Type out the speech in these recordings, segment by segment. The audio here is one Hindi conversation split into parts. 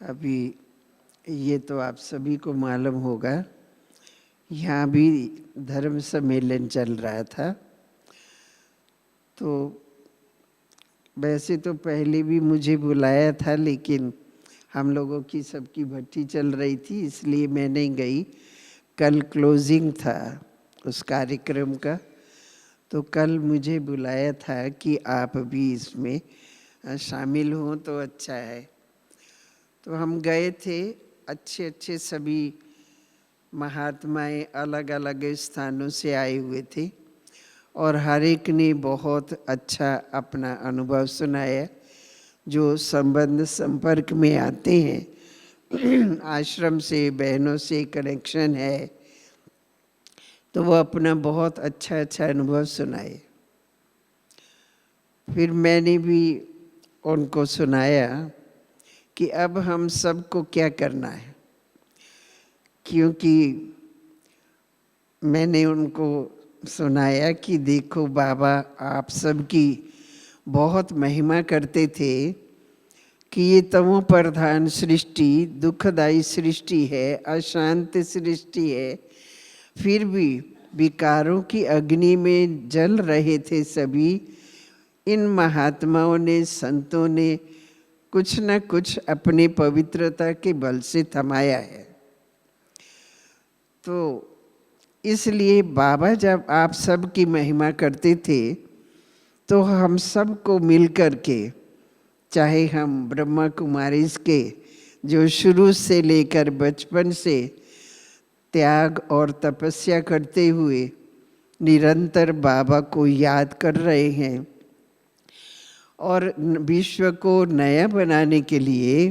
अभी ये तो आप सभी को मालूम होगा, यहाँ भी धर्म सम्मेलन चल रहा था। तो वैसे तो पहले भी मुझे बुलाया था, लेकिन हम लोगों की सबकी भट्टी चल रही थी, इसलिए मैं नहीं गई। कल क्लोजिंग था उस कार्यक्रम का, तो कल मुझे बुलाया था कि आप भी इसमें शामिल हों तो अच्छा है। तो हम गए थे। अच्छे अच्छे सभी महात्माएं अलग अलग स्थानों से आए हुए थे और हर एक ने बहुत अच्छा अपना अनुभव सुनाया। जो संबंध संपर्क में आते हैं आश्रम से, बहनों से कनेक्शन है, तो वो अपना बहुत अच्छा अच्छा अनुभव सुनाए। फिर मैंने भी उनको सुनाया कि अब हम सबको क्या करना है, क्योंकि मैंने उनको सुनाया कि देखो बाबा आप सबकी बहुत महिमा करते थे कि ये तमो प्रधान सृष्टि दुखदायी सृष्टि है, अशांत सृष्टि है, फिर भी विकारों की अग्नि में जल रहे थे सभी। इन महात्माओं ने, संतों ने कुछ न कुछ अपने पवित्रता के बल से थमाया है। तो इसलिए बाबा जब आप सब की महिमा करते थे तो हम सबको मिल कर के, चाहे हम ब्रह्मा कुमारीज के जो शुरू से लेकर बचपन से त्याग और तपस्या करते हुए निरंतर बाबा को याद कर रहे हैं और विश्व को नया बनाने के लिए,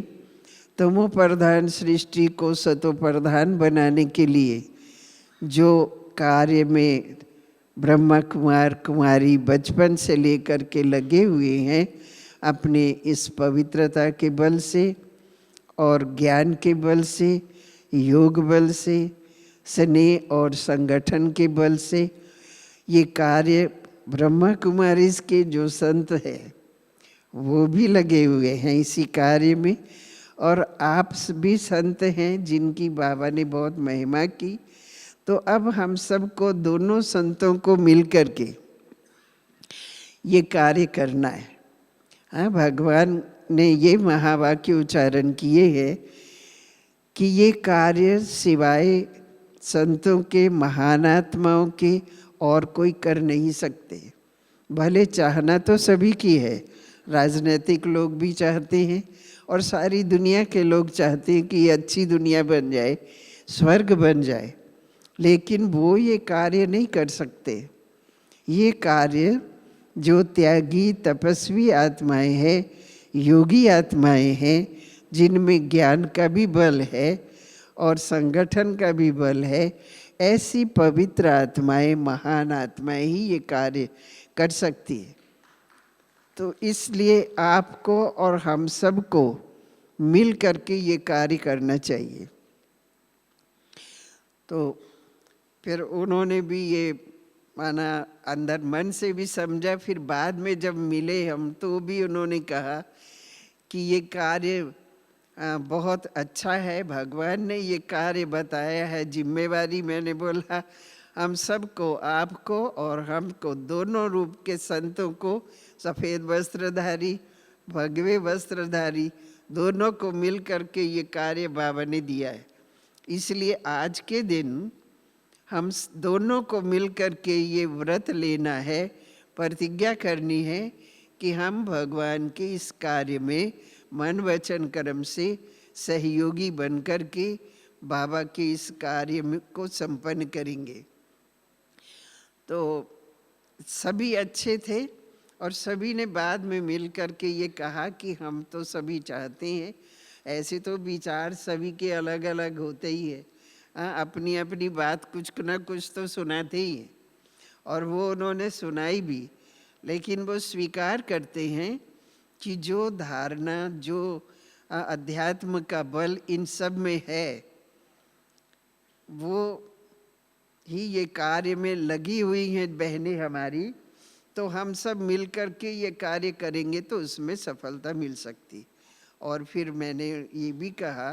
तमो प्रधान सृष्टि को सतो प्रधान बनाने के लिए जो कार्य में ब्रह्मा कुमार कुमारी बचपन से लेकर के लगे हुए हैं, अपने इस पवित्रता के बल से और ज्ञान के बल से, योग बल से, स्नेह और संगठन के बल से, ये कार्य ब्रह्मा कुमारी के जो संत हैं वो भी लगे हुए हैं इसी कार्य में, और आप भी संत हैं जिनकी बाबा ने बहुत महिमा की। तो अब हम सबको, दोनों संतों को मिल कर के ये कार्य करना है। हाँ, भगवान ने ये महावाक्य उच्चारण किए हैं कि ये कार्य सिवाय संतों के, महान आत्माओं के और कोई कर नहीं सकते। भले चाहना तो सभी की है, राजनीतिक लोग भी चाहते हैं और सारी दुनिया के लोग चाहते हैं कि ये अच्छी दुनिया बन जाए, स्वर्ग बन जाए, लेकिन वो ये कार्य नहीं कर सकते। ये कार्य जो त्यागी तपस्वी आत्माएं हैं, योगी आत्माएं हैं, जिनमें ज्ञान का भी बल है और संगठन का भी बल है, ऐसी पवित्र आत्माएं, महान आत्माएं ही ये कार्य कर सकती है। तो इसलिए आपको और हम सबको मिल करके ये कार्य करना चाहिए। तो फिर उन्होंने भी ये माना, अंदर मन से भी समझा। फिर बाद में जब मिले हम तो भी उन्होंने कहा कि ये कार्य बहुत अच्छा है, भगवान ने ये कार्य बताया है, जिम्मेवारी। मैंने बोला हम सबको, आपको और हमको, दोनों रूप के संतों को, सफ़ेद वस्त्रधारी, भगवे वस्त्रधारी, दोनों को मिल करके ये कार्य बाबा ने दिया है। इसलिए आज के दिन हम दोनों को मिल कर के ये व्रत लेना है, प्रतिज्ञा करनी है कि हम भगवान के इस कार्य में मन वचन कर्म से सहयोगी बनकर के बाबा के इस कार्य को संपन्न करेंगे। तो सभी अच्छे थे और सभी ने बाद में मिल कर के ये कहा कि हम तो सभी चाहते हैं, ऐसे तो विचार सभी के अलग अलग होते ही है, अपनी अपनी बात कुछ ना कुछ तो सुनाते ही हैं, और वो उन्होंने सुनाई भी। लेकिन वो स्वीकार करते हैं कि जो धारणा, जो अध्यात्म का बल इन सब में है, वो ही ये कार्य में लगी हुई हैं बहनें हमारी। तो हम सब मिल कर के ये कार्य करेंगे तो उसमें सफलता मिल सकती। और फिर मैंने ये भी कहा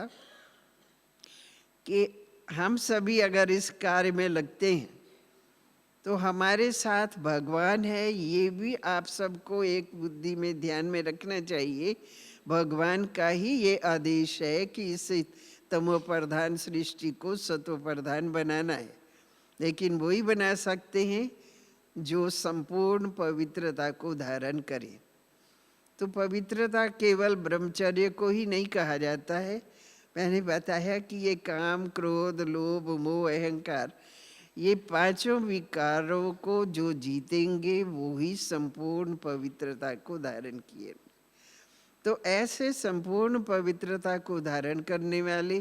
कि हम सभी अगर इस कार्य में लगते हैं तो हमारे साथ भगवान है, ये भी आप सबको एक बुद्धि में ध्यान में रखना चाहिए। भगवान का ही ये आदेश है कि इस तमो प्रधान सृष्टि को सत्व प्रधान बनाना है, लेकिन वही बना सकते हैं जो संपूर्ण पवित्रता को धारण करे। तो पवित्रता केवल ब्रह्मचर्य को ही नहीं कहा जाता है। मैंने बताया कि ये काम, क्रोध, लोभ, मोह, अहंकार, ये पांचों विकारों को जो जीतेंगे वो ही संपूर्ण पवित्रता को धारण किए। तो ऐसे संपूर्ण पवित्रता को धारण करने वाले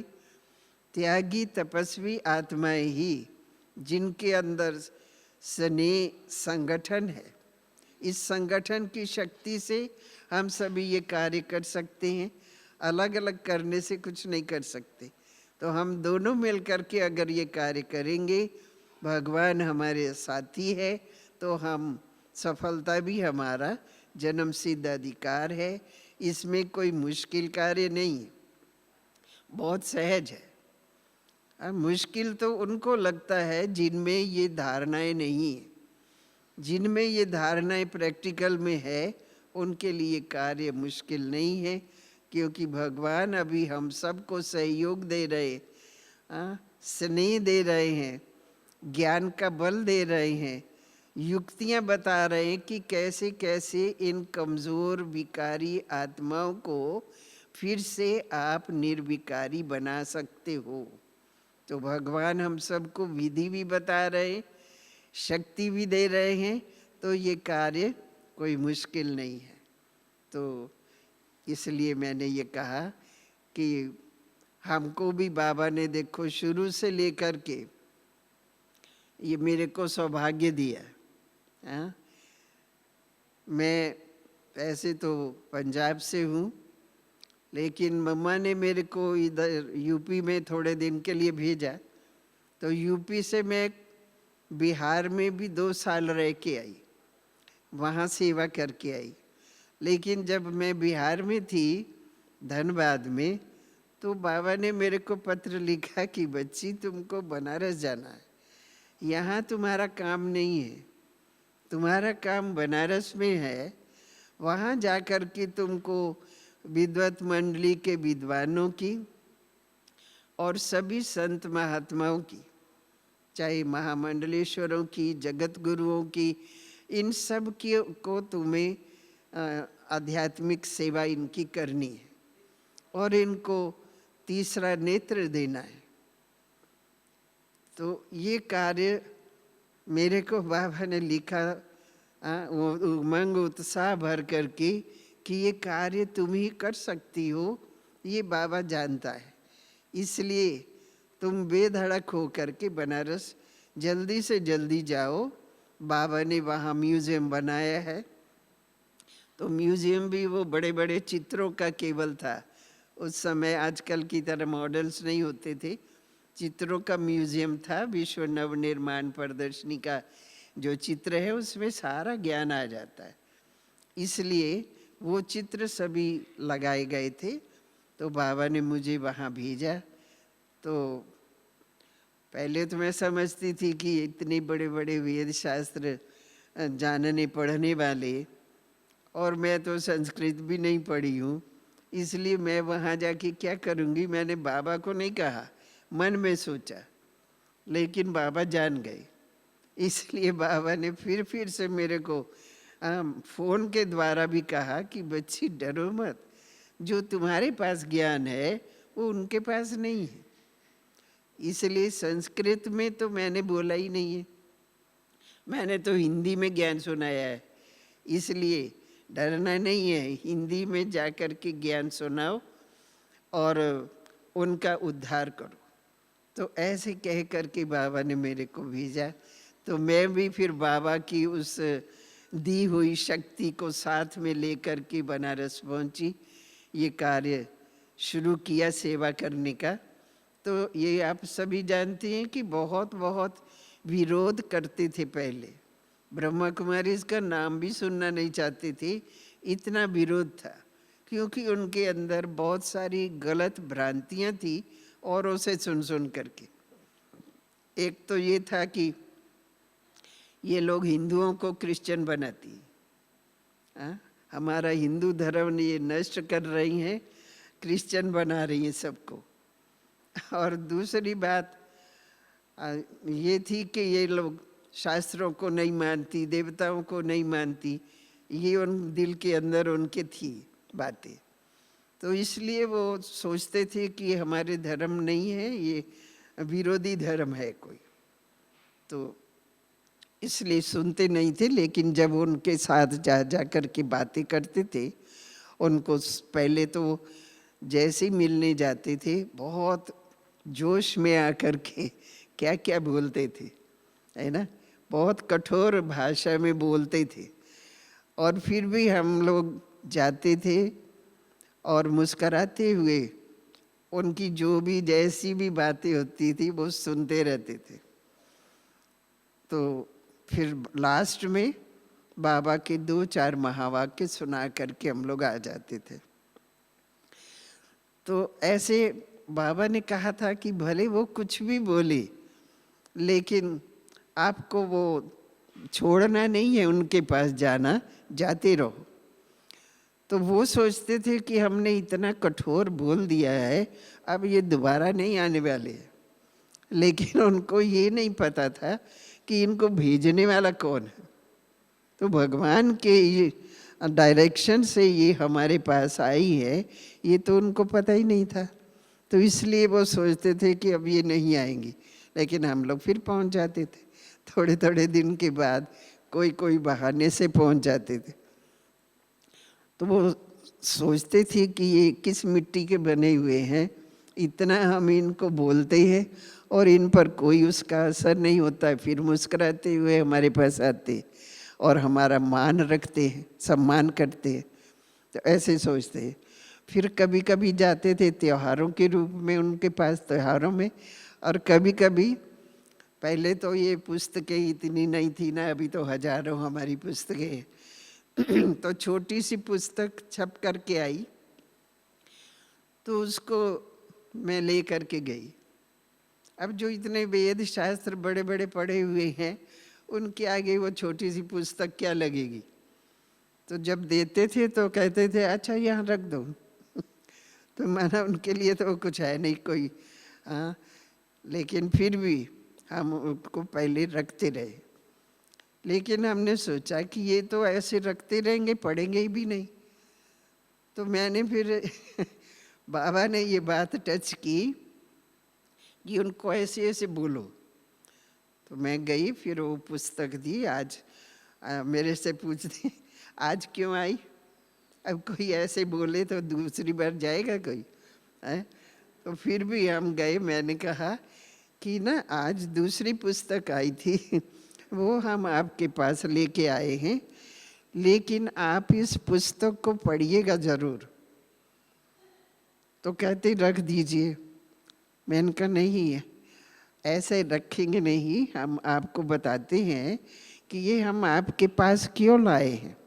त्यागी तपस्वी आत्माएं ही, जिनके अंदर स्नेह संगठन है, इस संगठन की शक्ति से हम सभी ये कार्य कर सकते हैं। अलग अलग करने से कुछ नहीं कर सकते। तो हम दोनों मिल करके अगर ये कार्य करेंगे, भगवान हमारे साथी है, तो हम सफलता भी हमारा जन्म सिद्ध अधिकार है। इसमें कोई मुश्किल कार्य नहीं है, बहुत सहज है। मुश्किल तो उनको लगता है जिनमें ये धारणाएं नहीं है। जिनमें ये धारणाएं प्रैक्टिकल में है, उनके लिए कार्य मुश्किल नहीं है, क्योंकि भगवान अभी हम सबको सहयोग दे रहे, स्नेह दे रहे हैं, ज्ञान का बल दे रहे हैं, युक्तियां बता रहे हैं कि कैसे कैसे इन कमज़ोर विकारी आत्माओं को फिर से आप निर्विकारी बना सकते हो। तो भगवान हम सबको विधि भी बता रहे हैं, शक्ति भी दे रहे हैं, तो ये कार्य कोई मुश्किल नहीं है। तो इसलिए मैंने ये कहा कि हमको भी बाबा ने देखो शुरू से लेकर के ये मेरे को सौभाग्य दिया। मैं ऐसे तो पंजाब से हूँ, लेकिन मम्मा ने मेरे को इधर यूपी में थोड़े दिन के लिए भेजा। तो यूपी से मैं बिहार में भी 2 साल रह के आई, वहाँ सेवा करके आई। लेकिन जब मैं बिहार में थी, धनबाद में, तो बाबा ने मेरे को पत्र लिखा कि बच्ची तुमको बनारस जाना है, यहाँ तुम्हारा काम नहीं है, तुम्हारा काम बनारस में है। वहाँ जा कर के तुमको विद्वत मंडली के विद्वानों की और सभी संत महात्माओं की, चाहे महामंडलेश्वरों की, जगत गुरुओं की, इन सब की को तुम्हें आध्यात्मिक सेवा इनकी करनी है और इनको तीसरा नेत्र देना है। तो ये कार्य मेरे को बाबा ने लिखा वो उमंग उत्साह भर करके कि ये कार्य तुम ही कर सकती हो, ये बाबा जानता है। इसलिए तुम बेधड़क हो करके बनारस जल्दी से जल्दी जाओ। बाबा ने वहाँ म्यूज़ियम बनाया है। तो म्यूज़ियम भी वो बड़े बड़े चित्रों का केवल था। उस समय आजकल की तरह मॉडल्स नहीं होते थे, चित्रों का म्यूज़ियम था। विश्व नवनिर्माण प्रदर्शनी का जो चित्र है उसमें सारा ज्ञान आ जाता है, इसलिए वो चित्र सभी लगाए गए थे। तो बाबा ने मुझे वहाँ भेजा। तो पहले तो मैं समझती थी कि इतने बड़े बड़े वेद शास्त्र जानने पढ़ने वाले, और मैं तो संस्कृत भी नहीं पढ़ी हूँ, इसलिए मैं वहाँ जाके क्या करूँगी। मैंने बाबा को नहीं कहा, मन में सोचा, लेकिन बाबा जान गए। इसलिए बाबा ने फिर से मेरे को फ़ोन के द्वारा भी कहा कि बच्ची डरो मत, जो तुम्हारे पास ज्ञान है वो उनके पास नहीं है। इसलिए संस्कृत में तो मैंने बोला ही नहीं है, मैंने तो हिंदी में ज्ञान सुनाया है। इसलिए डरना नहीं है, हिंदी में जाकर के ज्ञान सुनाओ और उनका उद्धार करो। तो ऐसे कह कर के बाबा ने मेरे को भेजा। तो मैं भी फिर बाबा की उस दी हुई शक्ति को साथ में लेकर के बनारस पहुंची, ये कार्य शुरू किया सेवा करने का। तो ये आप सभी जानते हैं कि बहुत बहुत विरोध करते थे पहले, ब्रह्मा कुमारी इसका नाम भी सुनना नहीं चाहते थे, इतना विरोध था क्योंकि उनके अंदर बहुत सारी गलत भ्रांतियां थी औरों से सुन सुन करके। एक तो ये था कि ये लोग हिंदुओं को क्रिश्चियन बनाती, हाँ? हमारा हिंदू धर्म ये नष्ट कर रही हैं, क्रिश्चियन बना रही हैं सबको। और दूसरी बात ये थी कि ये लोग शास्त्रों को नहीं मानती, देवताओं को नहीं मानती, ये उन दिल के अंदर उनके थी बातें। तो इसलिए वो सोचते थे कि ये हमारे धर्म नहीं है, ये विरोधी धर्म है कोई, तो इसलिए सुनते नहीं थे। लेकिन जब उनके साथ जा जा कर के बातें करते थे, उनको पहले तो जैसे ही मिलने जाते थे बहुत जोश में आकर के क्या क्या बोलते थे, है ना, बहुत कठोर भाषा में बोलते थे। और फिर भी हम लोग जाते थे और मुस्कराते हुए उनकी जो भी जैसी भी बातें होती थी वो सुनते रहते थे। तो फिर लास्ट में बाबा के 2-4 महावाक्य सुना करके हम लोग आ जाते थे। तो ऐसे बाबा ने कहा था कि भले वो कुछ भी बोले, लेकिन आपको वो छोड़ना नहीं है, उनके पास जाना, जाते रहो। तो वो सोचते थे कि हमने इतना कठोर बोल दिया है, अब ये दोबारा नहीं आने वाले हैं। लेकिन उनको ये नहीं पता था कि इनको भेजने वाला कौन है। तो भगवान के डायरेक्शन से ये हमारे पास आई है, ये तो उनको पता ही नहीं था। तो इसलिए वो सोचते थे कि अब ये नहीं आएंगी, लेकिन हम लोग फिर पहुंच जाते थे। थोड़े थोड़े दिन के बाद कोई कोई बहाने से पहुंच जाते थे। तो वो सोचते थे कि ये किस मिट्टी के बने हुए हैं, इतना हम इनको बोलते हैं और इन पर कोई उसका असर नहीं होता है। फिर मुस्कुराते हुए हमारे पास आते और हमारा मान रखते हैं, सम्मान करते हैं। तो ऐसे सोचते हैं। फिर कभी कभी जाते थे त्योहारों के रूप में उनके पास, त्योहारों में। और कभी कभी, पहले तो ये पुस्तकें इतनी नहीं थी ना, अभी तो हजारों हमारी पुस्तकें तो छोटी सी पुस्तक छप करके आई, तो उसको मैं ले करके गई। अब जो इतने वेद शास्त्र बड़े बड़े पढ़े हुए हैं, उनके आगे वो छोटी सी पुस्तक क्या लगेगी। तो जब देते थे तो कहते थे अच्छा यहाँ रख दो तो माना उनके लिए तो कुछ है नहीं कोई, हाँ। लेकिन फिर भी हम उसको पहले रखते रहे। लेकिन हमने सोचा कि ये तो ऐसे रखते रहेंगे, पढ़ेंगे ही भी नहीं। तो मैंने फिर बाबा ने ये बात टच की कि उनको ऐसे ऐसे बोलो। तो मैं गई, फिर वो पुस्तक दी। आज मेरे से पूछती आज क्यों आई। अब कोई ऐसे बोले तो दूसरी बार जाएगा कोई, है? तो फिर भी हम गए। मैंने कहा कि ना आज दूसरी पुस्तक आई थी वो हम आपके पास लेके आए हैं, लेकिन आप इस पुस्तक को पढ़िएगा ज़रूर। तो कहते रख दीजिए। मैंने कहा नहीं है, ऐसे रखेंगे नहीं, हम आपको बताते हैं कि ये हम आपके पास क्यों लाए हैं।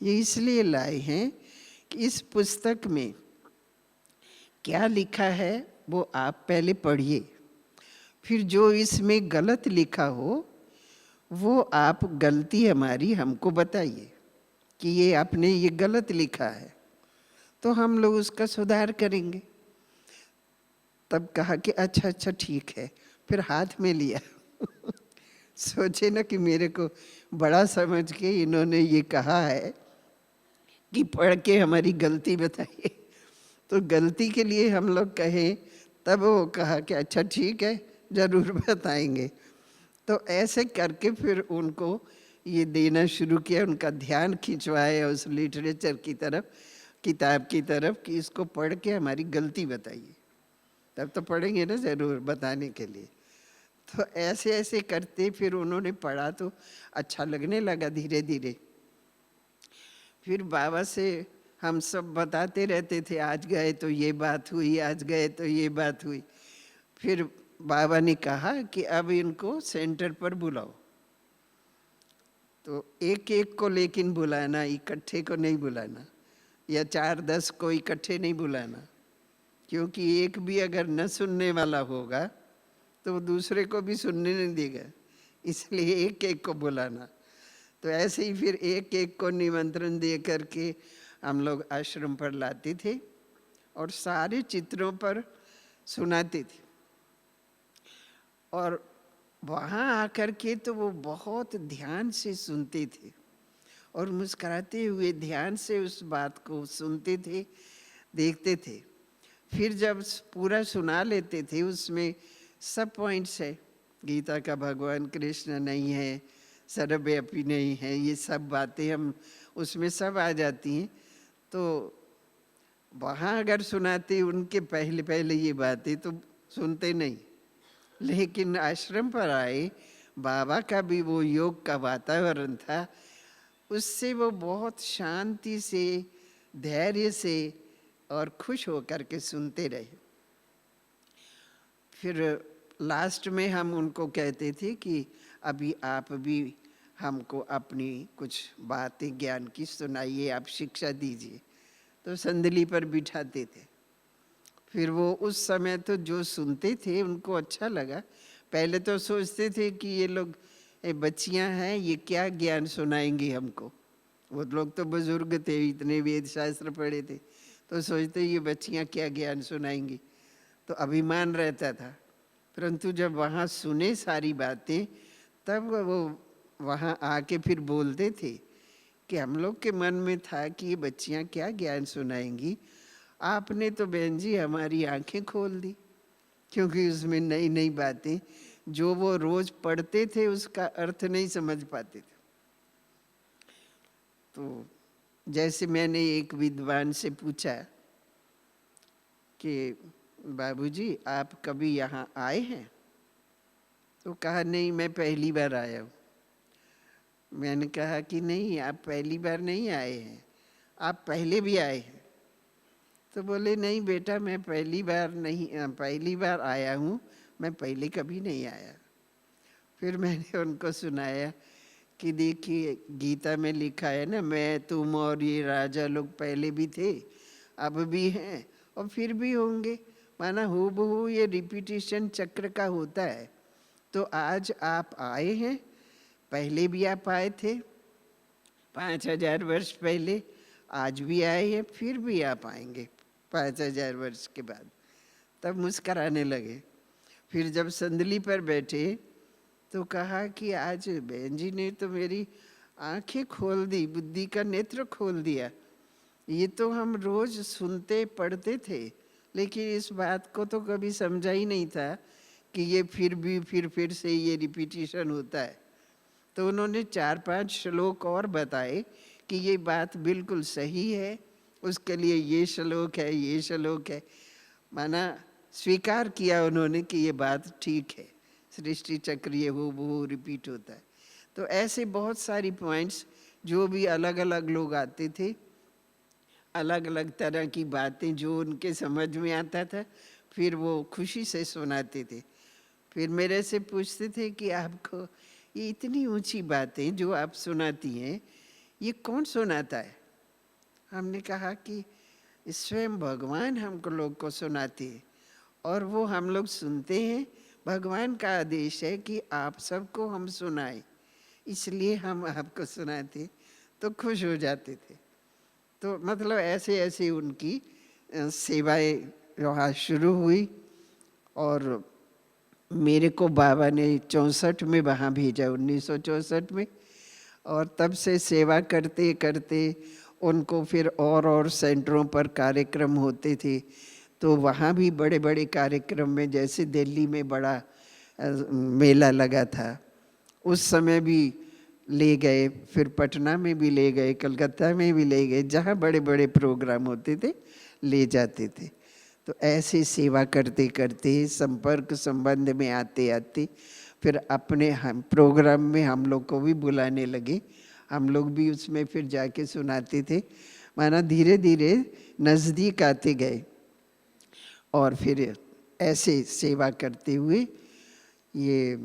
ये इसलिए लाए हैं कि इस पुस्तक में क्या लिखा है वो आप पहले पढ़िए, फिर जो इसमें गलत लिखा हो वो आप गलती हमारी हमको बताइए कि ये आपने ये गलत लिखा है, तो हम लोग उसका सुधार करेंगे। तब कहा कि अच्छा अच्छा ठीक है, फिर हाथ में लिया सोचे ना कि मेरे को बड़ा समझ के इन्होंने ये कहा है कि पढ़ के हमारी गलती बताइए। तो गलती के लिए हम लोग कहें, तब वो कहा कि अच्छा ठीक है ज़रूर बताएंगे। तो ऐसे करके फिर उनको ये देना शुरू किया, उनका ध्यान खिंचवाया उस लिटरेचर की तरफ, किताब की तरफ, कि इसको पढ़ के हमारी गलती बताइए। तब तो पढ़ेंगे ना ज़रूर बताने के लिए। तो ऐसे ऐसे करते फिर उन्होंने पढ़ा तो अच्छा लगने लगा धीरे धीरे। फिर बाबा से हम सब बताते रहते थे, आज गए तो ये बात हुई, आज गए तो ये बात हुई। फिर बाबा ने कहा कि अब इनको सेंटर पर बुलाओ। तो एक एक को लेकिन बुलाना, इकट्ठे को नहीं बुलाना, या 4-10 को इकट्ठे नहीं बुलाना, क्योंकि एक भी अगर न सुनने वाला होगा तो वो दूसरे को भी सुनने नहीं देगा, इसलिए एक एक को बुलाना। तो ऐसे ही फिर एक एक को निमंत्रण दे करके हम लोग आश्रम पर लाते थे और सारे चित्रों पर सुनाते थे। और वहाँ आकर के तो वो बहुत ध्यान से सुनते थे और मुस्कुराते हुए ध्यान से उस बात को सुनते थे, देखते थे। फिर जब पूरा सुना लेते थे, उसमें सब पॉइंट्स है, गीता का भगवान कृष्ण नहीं है, सर्वव्यापी नहीं है, ये सब बातें हम उसमें सब आ जाती हैं। तो वहाँ अगर सुनाते उनके पहले पहले ये बातें तो सुनते नहीं, लेकिन आश्रम पर आए, बाबा का भी वो योग का वातावरण था, उससे वो बहुत शांति से, धैर्य से और खुश होकर के सुनते रहे। फिर लास्ट में हम उनको कहते थे कि अभी आप भी हमको अपनी कुछ बातें ज्ञान की सुनाइए, आप शिक्षा दीजिए। तो संदली पर बिठाते थे। फिर वो उस समय तो जो सुनते थे उनको अच्छा लगा। पहले तो सोचते थे कि ये लोग बच्चियां हैं, ये क्या ज्ञान सुनाएंगी हमको। वो लोग तो बुजुर्ग थे, इतने वेद शास्त्र पढ़े थे, तो सोचते ये बच्चियां क्या ज्ञान सुनाएंगी, तो अभिमान रहता था। परंतु जब वहाँ सुने सारी बातें, तब वो वहाँ आके फिर बोलते थे कि हम लोग के मन में था कि ये बच्चियाँ क्या ज्ञान सुनाएंगी, आपने तो बहन जी हमारी आंखें खोल दी, क्योंकि उसमें नई नई बातें जो वो रोज पढ़ते थे उसका अर्थ नहीं समझ पाते थे। तो जैसे मैंने एक विद्वान से पूछा कि बाबूजी आप कभी यहाँ आए हैं, तो कहा नहीं, मैं पहली बार आया हूँ। मैंने कहा कि नहीं, आप पहली बार नहीं आए हैं, आप पहले भी आए हैं। तो बोले नहीं बेटा, मैं पहली बार नहीं, पहली बार आया हूँ, मैं पहले कभी नहीं आया। फिर मैंने उनको सुनाया कि देखिए गीता में लिखा है ना, मैं तुम और ये राजा लोग पहले भी थे, अब भी हैं और फिर भी होंगे। माना हूबहू ये रिपीटिशन चक्र का होता है। तो आज आप आए हैं, पहले भी आप आए थे 5000 वर्ष पहले, आज भी आए हैं, फिर भी आप आएंगे 5000 वर्ष के बाद। तब मुस्कराने लगे। फिर जब संदली पर बैठे तो कहा कि आज बहन जी ने तो मेरी आंखें खोल दी, बुद्धि का नेत्र खोल दिया। ये तो हम रोज सुनते पढ़ते थे, लेकिन इस बात को तो कभी समझा ही नहीं था कि ये फिर भी फिर से ये रिपीटिशन होता है। तो उन्होंने 4-5 श्लोक और बताए कि ये बात बिल्कुल सही है, उसके लिए ये श्लोक है, ये श्लोक है। माना स्वीकार किया उन्होंने कि ये बात ठीक है, सृष्टि चक्र ये हूबहू रिपीट होता है। तो ऐसे बहुत सारी पॉइंट्स, जो भी अलग अलग लोग आते थे, अलग अलग तरह की बातें जो उनके समझ में आता था, फिर वो खुशी से सुनाते थे। फिर मेरे से पूछते थे कि आपको ये इतनी ऊंची बातें जो आप सुनाती हैं, ये कौन सुनाता है? हमने कहा कि स्वयं भगवान हमको लोग को सुनाते हैं और वो हम लोग सुनते हैं। भगवान का आदेश है कि आप सबको हम सुनाएं, इसलिए हम आपको सुनाते, तो खुश हो जाते थे। तो मतलब ऐसे ऐसे उनकी सेवाएं वहाँ शुरू हुई। और मेरे को बाबा ने 64 में वहाँ भेजा, 1964 में। और तब से सेवा करते करते उनको फिर और सेंटरों पर कार्यक्रम होते थे, तो वहाँ भी बड़े बड़े कार्यक्रम में, जैसे दिल्ली में बड़ा मेला लगा था, उस समय भी ले गए, फिर पटना में भी ले गए, कलकत्ता में भी ले गए, जहाँ बड़े बड़े प्रोग्राम होते थे ले जाते थे। तो ऐसे सेवा करते करते, संपर्क संबंध में आते आते, फिर अपने हम प्रोग्राम में हम लोग को भी बुलाने लगे। हम लोग भी उसमें फिर जाके सुनाते थे। माना धीरे धीरे नज़दीक आते गए। और फिर ऐसे सेवा करते हुए ये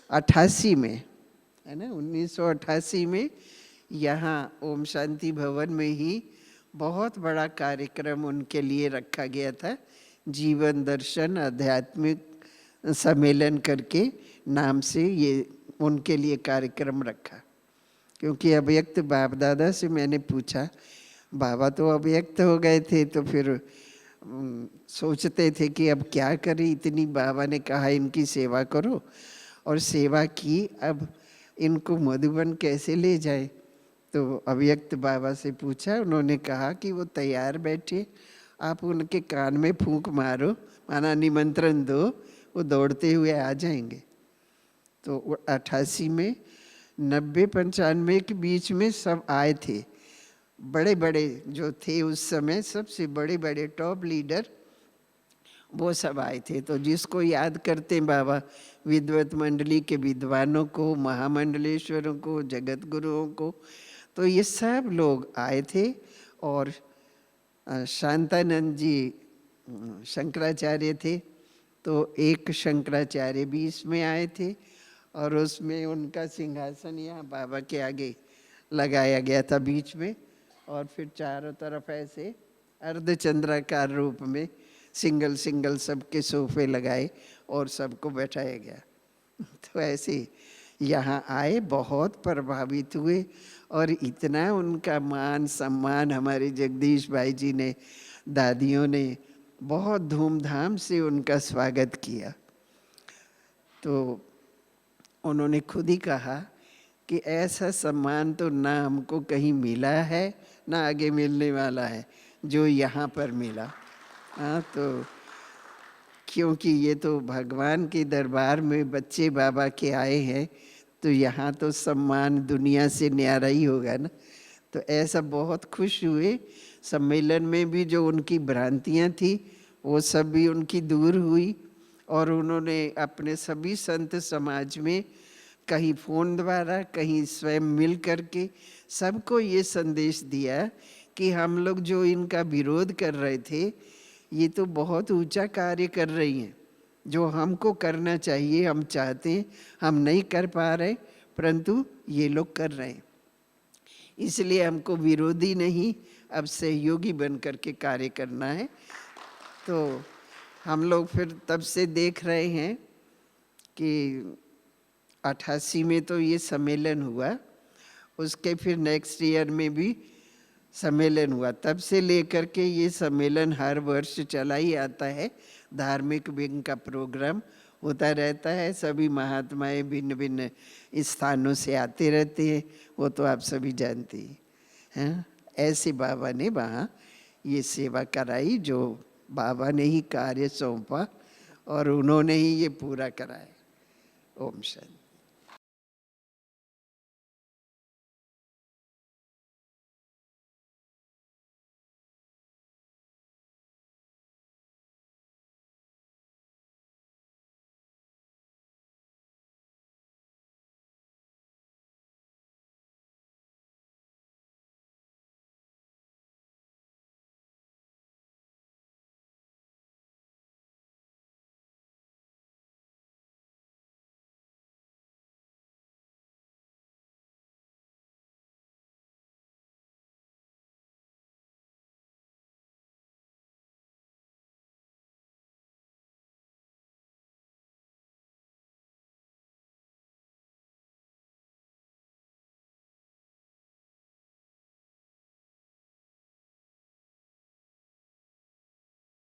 88 में, है ना, 1988 में यहाँ ओम शांति भवन में ही बहुत बड़ा कार्यक्रम उनके लिए रखा गया था, जीवन दर्शन आध्यात्मिक सम्मेलन करके नाम से ये उनके लिए कार्यक्रम रखा। क्योंकि अव्यक्त बाप दादा से मैंने पूछा, बाबा तो अव्यक्त हो गए थे, तो फिर सोचते थे कि अब क्या करें, इतनी बाबा ने कहा इनकी सेवा करो और सेवा की, अब इनको मधुबन कैसे ले जाए। तो अव्यक्त बाबा से पूछा, उन्होंने कहा कि वो तैयार बैठे, आप उनके कान में फूंक मारो, माना निमंत्रण दो, वो दौड़ते हुए आ जाएंगे। तो 88 में 90-95 के बीच में सब आए थे, बड़े बड़े जो थे उस समय, सबसे बड़े बड़े टॉप लीडर वो सब आए थे। तो जिसको याद करते हैं बाबा, विद्वत मंडली के विद्वानों को, महामंडलेश्वरों को, जगत गुरुओं को, तो ये सब लोग आए थे। और शांतानंद जी शंकराचार्य थे, तो एक शंकराचार्य भी इसमें आए थे और उसमें उनका सिंहासन यहाँ बाबा के आगे लगाया गया था बीच में, और फिर चारों तरफ ऐसे अर्धचंद्राकार रूप में सिंगल सिंगल सबके सोफे लगाए और सबको बैठाया गया। तो ऐसे यहाँ आए, बहुत प्रभावित हुए और इतना उनका मान सम्मान हमारे जगदीश भाई जी ने, दादियों ने बहुत धूमधाम से उनका स्वागत किया। तो उन्होंने खुद ही कहा कि ऐसा सम्मान तो ना हमको कहीं मिला है, ना आगे मिलने वाला है जो यहाँ पर मिला। हाँ, तो क्योंकि ये तो भगवान के दरबार में बच्चे बाबा के आए हैं, तो यहाँ तो सम्मान दुनिया से न्यारा ही होगा ना। तो ऐसा बहुत खुश हुए। सम्मेलन में भी जो उनकी भ्रांतियाँ थी वो सब भी उनकी दूर हुई, और उन्होंने अपने सभी संत समाज में कहीं फ़ोन द्वारा, कहीं स्वयं मिल करके सबको ये संदेश दिया कि हम लोग जो इनका विरोध कर रहे थे, ये तो बहुत ऊंचा कार्य कर रही हैं, जो हमको करना चाहिए, हम चाहते हैं, हम नहीं कर पा रहे, परंतु ये लोग कर रहे हैं, इसलिए हमको विरोधी नहीं, अब सहयोगी बन करके कार्य करना है। तो हम लोग फिर तब से देख रहे हैं कि 88 में तो ये सम्मेलन हुआ, उसके फिर नेक्स्ट ईयर में भी सम्मेलन हुआ। तब से लेकर के ये सम्मेलन हर वर्ष चला ही आता है। धार्मिक विंग का प्रोग्राम होता रहता है, सभी महात्माएं भिन्न भिन्न स्थानों से आते रहते हैं, वो तो आप सभी जानते हैं। ऐसे बाबा ने वहाँ ये सेवा कराई, जो बाबा ने ही कार्य सौंपा और उन्होंने ही ये पूरा कराया। ओम शांति।